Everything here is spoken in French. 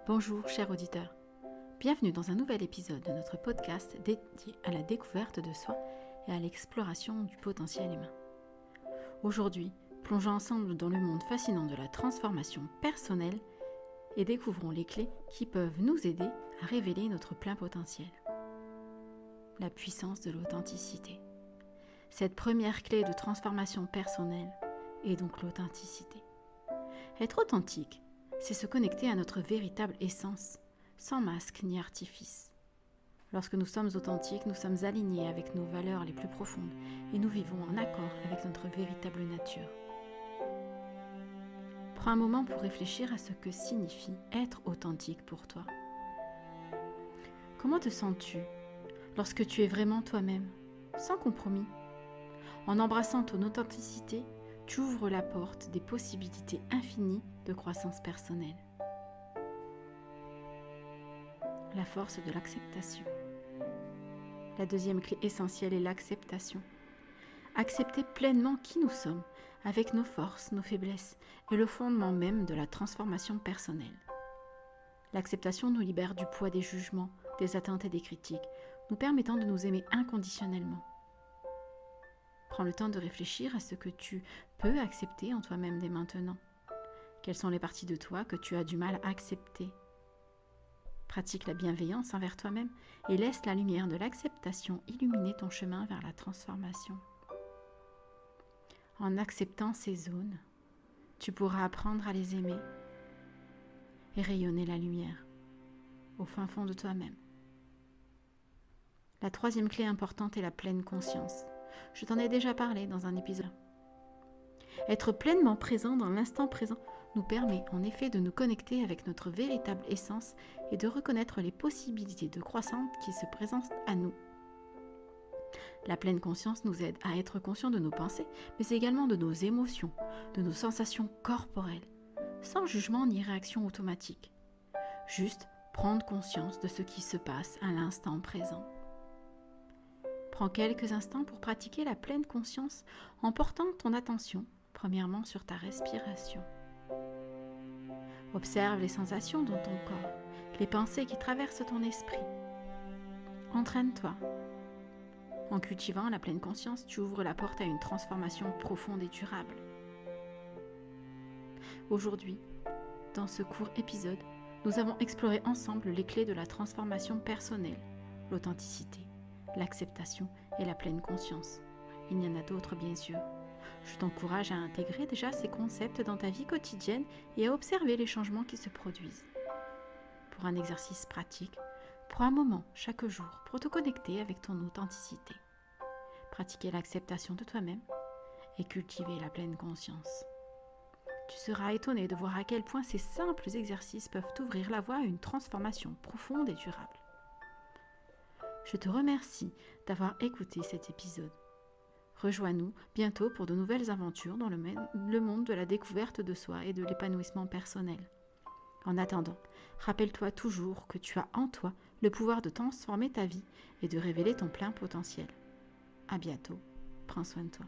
Bonjour chers auditeurs, bienvenue dans un nouvel épisode de notre podcast dédié à la découverte de soi et à l'exploration du potentiel humain. Aujourd'hui, plongeons ensemble dans le monde fascinant de la transformation personnelle et découvrons les clés qui peuvent nous aider à révéler notre plein potentiel. La puissance de l'authenticité. Cette première clé de transformation personnelle est donc l'authenticité. Être authentique, c'est se connecter à notre véritable essence, sans masque ni artifice. Lorsque nous sommes authentiques, nous sommes alignés avec nos valeurs les plus profondes et nous vivons en accord avec notre véritable nature. Prends un moment pour réfléchir à ce que signifie être authentique pour toi. Comment te sens-tu lorsque tu es vraiment toi-même, sans compromis? En embrassant ton authenticité, tu ouvres la porte des possibilités infinies de croissance personnelle. La force de l'acceptation. La deuxième clé essentielle est l'acceptation. Accepter pleinement qui nous sommes, avec nos forces, nos faiblesses, est le fondement même de la transformation personnelle. L'acceptation nous libère du poids des jugements, des attentes et des critiques, nous permettant de nous aimer inconditionnellement. Prends le temps de réfléchir à ce que tu peux accepter en toi-même dès maintenant. Quelles sont les parties de toi que tu as du mal à accepter? Pratique la bienveillance envers toi-même et laisse la lumière de l'acceptation illuminer ton chemin vers la transformation. En acceptant ces zones, tu pourras apprendre à les aimer et rayonner la lumière au fin fond de toi-même. La troisième clé importante est la pleine conscience. Je t'en ai déjà parlé dans un épisode. Être pleinement présent dans l'instant présent nous permet en effet de nous connecter avec notre véritable essence et de reconnaître les possibilités de croissance qui se présentent à nous. La pleine conscience nous aide à être conscients de nos pensées, mais également de nos émotions, de nos sensations corporelles, sans jugement ni réaction automatique. Juste prendre conscience de ce qui se passe à l'instant présent. Prends quelques instants pour pratiquer la pleine conscience en portant ton attention, premièrement, sur ta respiration. Observe les sensations dans ton corps, les pensées qui traversent ton esprit. Entraîne-toi. En cultivant la pleine conscience, tu ouvres la porte à une transformation profonde et durable. Aujourd'hui, dans ce court épisode, nous avons exploré ensemble les clés de la transformation personnelle, l'authenticité, l'acceptation et la pleine conscience. Il y en a d'autres bien sûr. Je t'encourage à intégrer déjà ces concepts dans ta vie quotidienne et à observer les changements qui se produisent. Pour un exercice pratique, prends un moment chaque jour pour te connecter avec ton authenticité. Pratiquer l'acceptation de toi-même et cultiver la pleine conscience. Tu seras étonné de voir à quel point ces simples exercices peuvent t'ouvrir la voie à une transformation profonde et durable. Je te remercie d'avoir écouté cet épisode. Rejoins-nous bientôt pour de nouvelles aventures dans le monde de la découverte de soi et de l'épanouissement personnel. En attendant, rappelle-toi toujours que tu as en toi le pouvoir de transformer ta vie et de révéler ton plein potentiel. À bientôt, prends soin de toi.